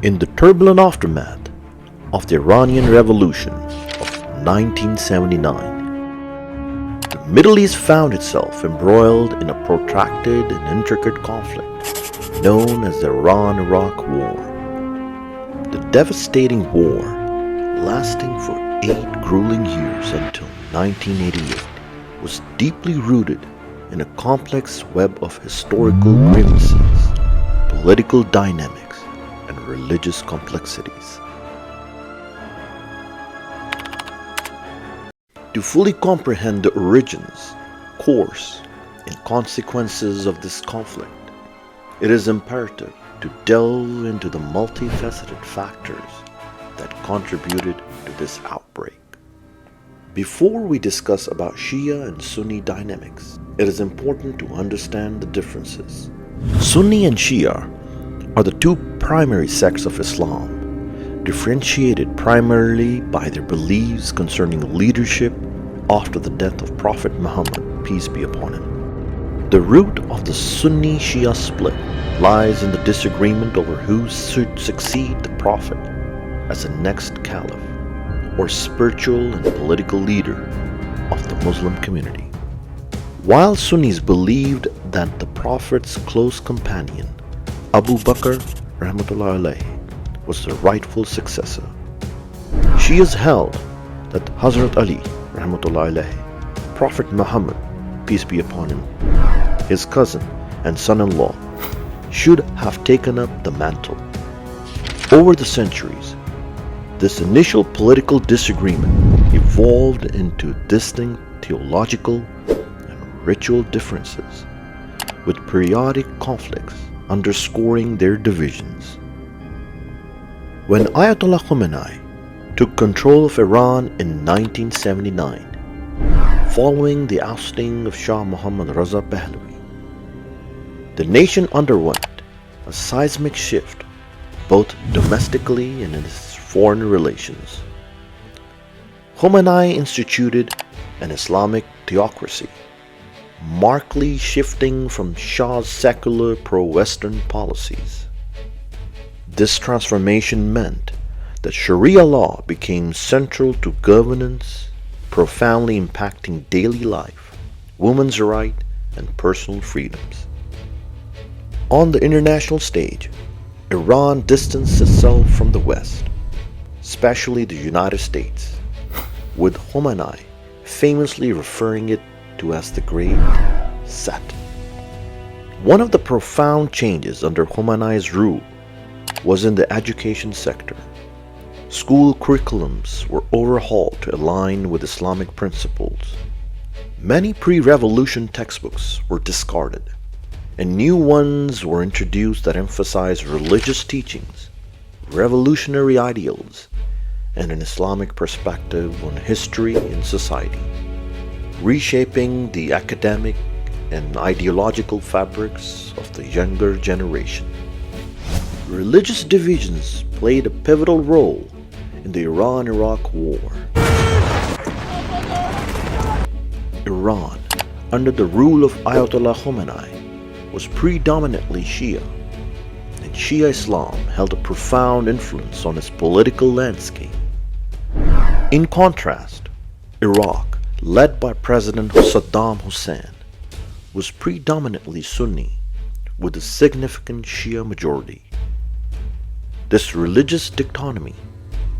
In the turbulent aftermath of the Iranian Revolution of 1979, the Middle East found itself embroiled in a protracted and intricate conflict known as the Iran-Iraq War. The devastating war, lasting for 8 grueling years until 1988, was deeply rooted in a complex web of historical grievances, political dynamics, and religious complexities. To fully comprehend the origins, course, and consequences of this conflict, it is imperative to delve into the multifaceted factors that contributed to this outbreak. Before we discuss about Shia and Sunni dynamics, it is important to understand the differences. Sunni and Shia are the two primary sects of Islam, differentiated primarily by their beliefs concerning leadership after the death of Prophet Muhammad, peace be upon him. The root of the Sunni-Shia split lies in the disagreement over who should succeed the Prophet as the next caliph or spiritual and political leader of the Muslim community. While Sunnis believed that the Prophet's close companion, Abu Bakr rahmatullahi alayhi, was the rightful successor, Shias held that Hazrat Ali rahmatullahi alayhi, Prophet Muhammad, peace be upon him, his cousin and son-in-law, should have taken up the mantle. Over the centuries, this initial political disagreement evolved into distinct theological and ritual differences, with periodic conflicts underscoring their divisions. When Ayatollah Khomeini took control of Iran in 1979, following the ousting of Shah Muhammad Raza Pahlavi, the nation underwent a seismic shift both domestically and in its foreign relations. Khomeini instituted an Islamic theocracy, markedly shifting from Shah's secular pro-Western policies. This transformation meant that Sharia law became central to governance, profoundly impacting daily life, women's rights, and personal freedoms. On the international stage, Iran distanced itself from the West, especially the United States, with Khomeini famously referring it to as the Great Set. One of the profound changes under Khomeini's rule was in the education sector. School curriculums were overhauled to align with Islamic principles. Many pre-revolution textbooks were discarded, and new ones were introduced that emphasized religious teachings, revolutionary ideals, and an Islamic perspective on history and society, reshaping the academic and ideological fabrics of the younger generation. Religious divisions played a pivotal role in the Iran-Iraq War. Iran, under the rule of Ayatollah Khomeini, was predominantly Shia, and Shia Islam held a profound influence on its political landscape. In contrast, Iraq, led by President Saddam Hussein, was predominantly Sunni, with a significant Shia majority. This religious dichotomy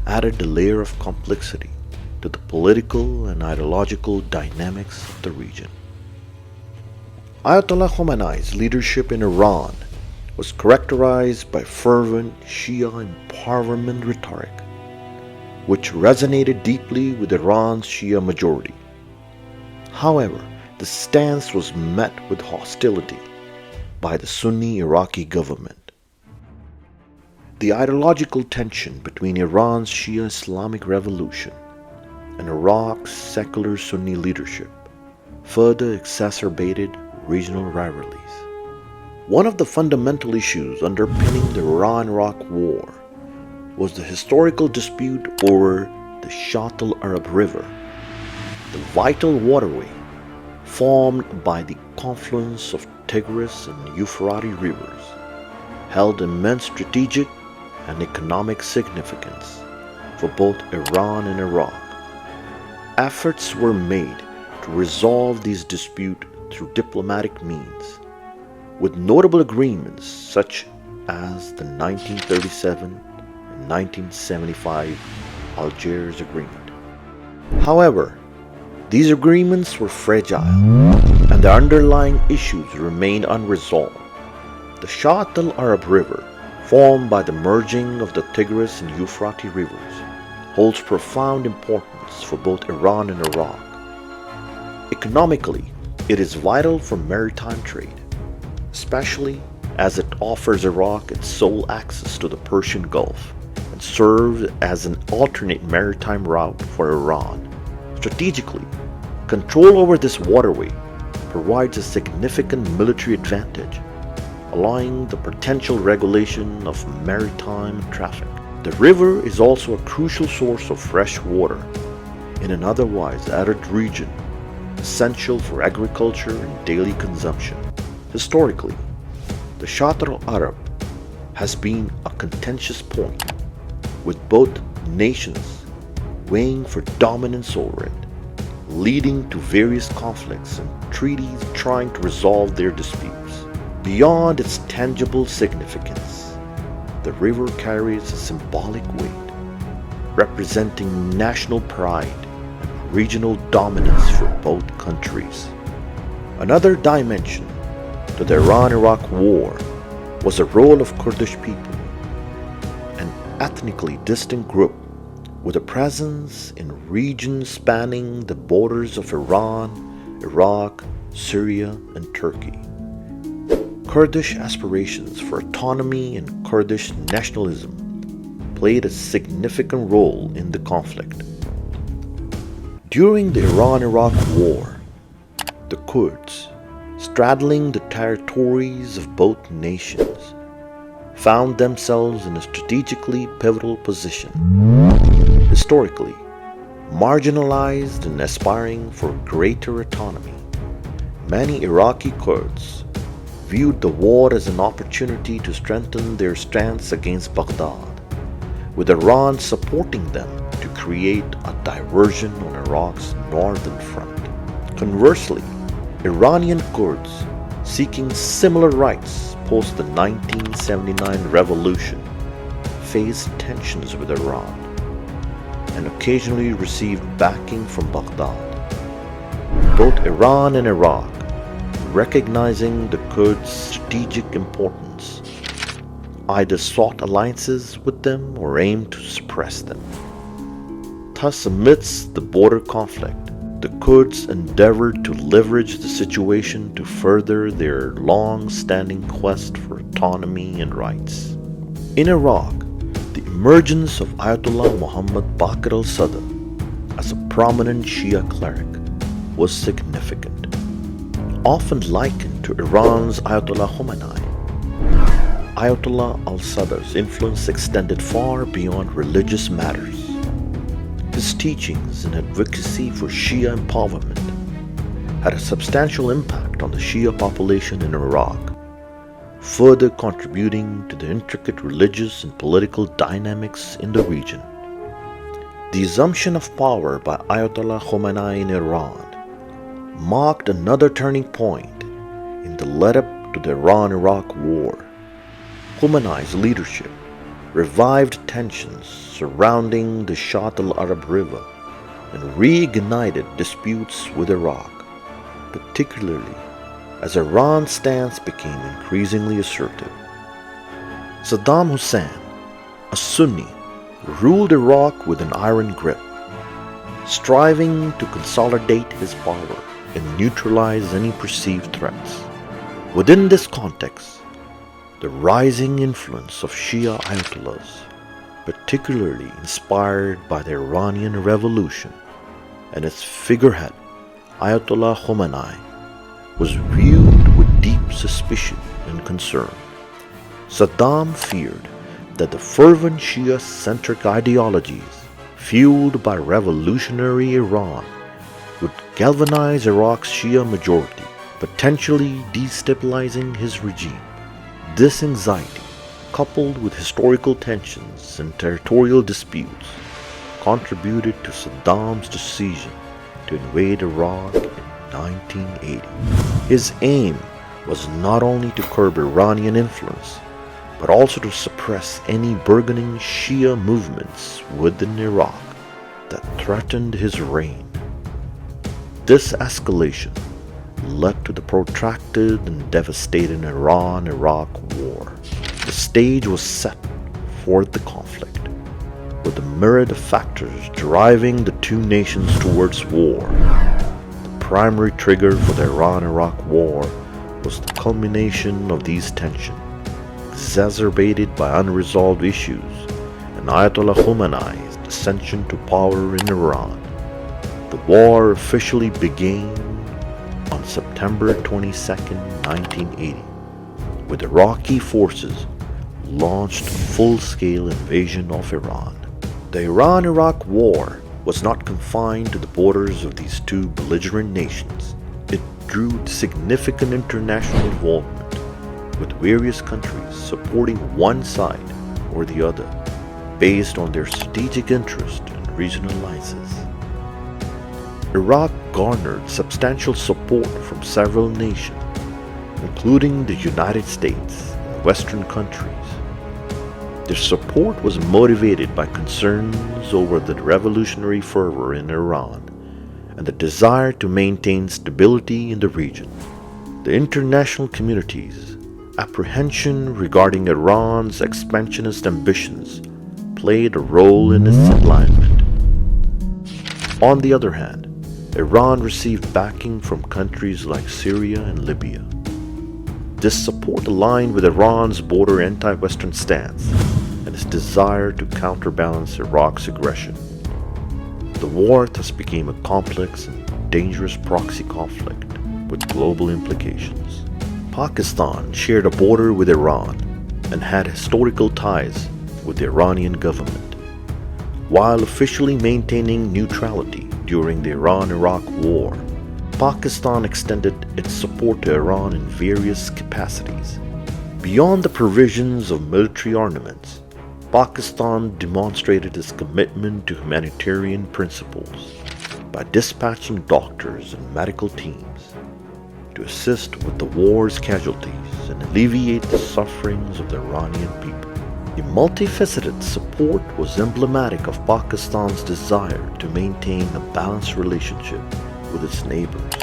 added a layer of complexity to the political and ideological dynamics of the region. Ayatollah Khomeini's leadership in Iran was characterized by fervent Shia empowerment rhetoric, which resonated deeply with Iran's Shia majority. However, the stance was met with hostility by the Sunni Iraqi government. The ideological tension between Iran's Shia Islamic revolution and Iraq's secular Sunni leadership further exacerbated regional rivalries. One of the fundamental issues underpinning the Iran-Iraq War was the historical dispute over the Shatt al-Arab River, the vital waterway formed by the confluence of Tigris and Euphrates rivers, held immense strategic and economic significance for both Iran and Iraq. Efforts were made to resolve these disputes through diplomatic means, with notable agreements such as the 1937 and 1975 Algiers Agreement. However, these agreements were fragile and the underlying issues remained unresolved. The Shatt al-Arab River, formed by the merging of the Tigris and Euphrates rivers, holds profound importance for both Iran and Iraq. Economically, it is vital for maritime trade, especially as it offers Iraq its sole access to the Persian Gulf and serves as an alternate maritime route for Iran. Strategically, control over this waterway provides a significant military advantage, allowing the potential regulation of maritime traffic. The river is also a crucial source of fresh water in an otherwise arid region, essential for agriculture and daily consumption. Historically, the Shatt al-Arab has been a contentious point, with both nations weighing for dominance over it, leading to various conflicts and treaties trying to resolve their disputes. Beyond its tangible significance, the river carries a symbolic weight, representing national pride and regional dominance for both countries. Another dimension to the Iran-Iraq War was the role of Kurdish people, an ethnically distinct group with a presence in regions spanning the borders of Iran, Iraq, Syria, and Turkey. Kurdish aspirations for autonomy and Kurdish nationalism played a significant role in the conflict. During the Iran-Iraq War, the Kurds, straddling the territories of both nations, found themselves in a strategically pivotal position. Historically, marginalized and aspiring for greater autonomy, many Iraqi Kurds viewed the war as an opportunity to strengthen their stance against Baghdad, with Iran supporting them to create a diversion on Iraq's northern front. Conversely, Iranian Kurds seeking similar rights post the 1979 revolution faced tensions with Iran and occasionally received backing from Baghdad. Both Iran and Iraq, recognizing the Kurds' strategic importance, either sought alliances with them or aimed to suppress them. Thus, amidst the border conflict, the Kurds endeavored to leverage the situation to further their long-standing quest for autonomy and rights. In Iraq, the emergence of Ayatollah Muhammad Baqir al-Sadr as a prominent Shia cleric was significant. Often likened to Iran's Ayatollah Khomeini, Ayatollah al-Sadr's influence extended far beyond religious matters. His teachings and advocacy for Shia empowerment had a substantial impact on the Shia population in Iraq, further contributing to the intricate religious and political dynamics in the region. The assumption of power by Ayatollah Khomeini in Iran marked another turning point in the lead-up to the Iran-Iraq War. Khomeini's leadership revived tensions surrounding the Shatt al-Arab River and reignited disputes with Iraq, particularly as Iran's stance became increasingly assertive. Saddam Hussein, a Sunni, ruled Iraq with an iron grip, striving to consolidate his power and neutralize any perceived threats. Within this context, the rising influence of Shia Ayatollahs, particularly inspired by the Iranian Revolution and its figurehead, Ayatollah Khomeini, was viewed with deep suspicion and concern. Saddam feared that the fervent Shia-centric ideologies fueled by revolutionary Iran would galvanize Iraq's Shia majority, potentially destabilizing his regime. This anxiety, coupled with historical tensions and territorial disputes, contributed to Saddam's decision to invade Iraq in 1980. His aim was not only to curb Iranian influence, but also to suppress any burgeoning Shia movements within Iraq that threatened his reign. This escalation led to the protracted and devastating Iran-Iraq War. The stage was set for the conflict, with a myriad of factors driving the two nations towards war. The primary trigger for the Iran-Iraq War was the culmination of these tensions, exacerbated by unresolved issues and Ayatollah Khomeini's ascension to power in Iran. The war officially began on September 22, 1980, with Iraqi forces launched a full-scale invasion of Iran. The Iran-Iraq War was not confined to the borders of these two belligerent nations. It drew significant international involvement, with various countries supporting one side or the other based on their strategic interest and regional alliances. Iraq garnered substantial support from several nations, including the United States and Western countries. Their support was motivated by concerns over the revolutionary fervor in Iran and the desire to maintain stability in the region. The international community's apprehension regarding Iran's expansionist ambitions played a role in its alignment. On the other hand, Iran received backing from countries like Syria and Libya. This support aligned with Iran's border anti-Western stance and its desire to counterbalance Iraq's aggression. The war thus became a complex and dangerous proxy conflict with global implications. Pakistan shared a border with Iran and had historical ties with the Iranian government. While officially maintaining neutrality during the Iran-Iraq War, Pakistan extended its support to Iran in various capacities. Beyond the provisions of military armaments, Pakistan demonstrated its commitment to humanitarian principles by dispatching doctors and medical teams to assist with the war's casualties and alleviate the sufferings of the Iranian people. The multifaceted support was emblematic of Pakistan's desire to maintain a balanced relationship with its neighbors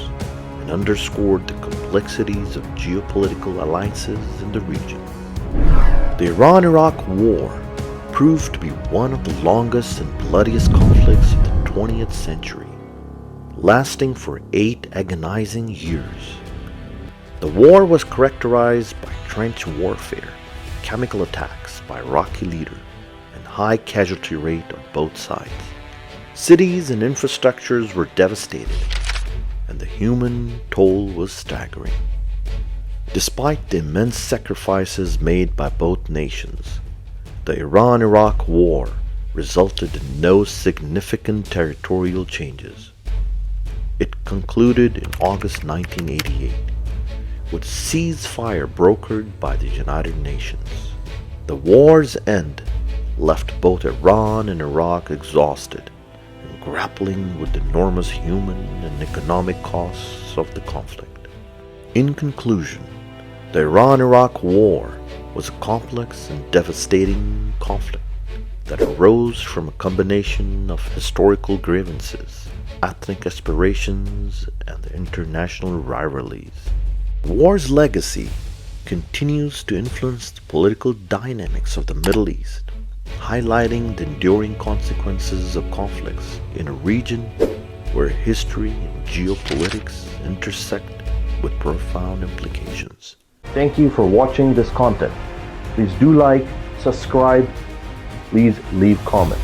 and underscored the complexities of geopolitical alliances in the region. The Iran-Iraq War proved to be one of the longest and bloodiest conflicts of the 20th century, lasting for 8 agonizing years. The war was characterized by trench warfare, chemical attacks by Iraqi leaders, and high casualty rate on both sides. Cities and infrastructures were devastated, and the human toll was staggering. Despite the immense sacrifices made by both nations, the Iran-Iraq War resulted in no significant territorial changes. It concluded in August 1988 with ceasefire brokered by the United Nations. The war's end left both Iran and Iraq exhausted and grappling with the enormous human and economic costs of the conflict. In conclusion, the Iran-Iraq War was a complex and devastating conflict that arose from a combination of historical grievances, ethnic aspirations, and the international rivalries. The war's legacy continues to influence the political dynamics of the Middle East, highlighting the enduring consequences of conflicts in a region where history and geopolitics intersect with profound implications. Thank you for watching this content. Please do like, subscribe, please leave comments.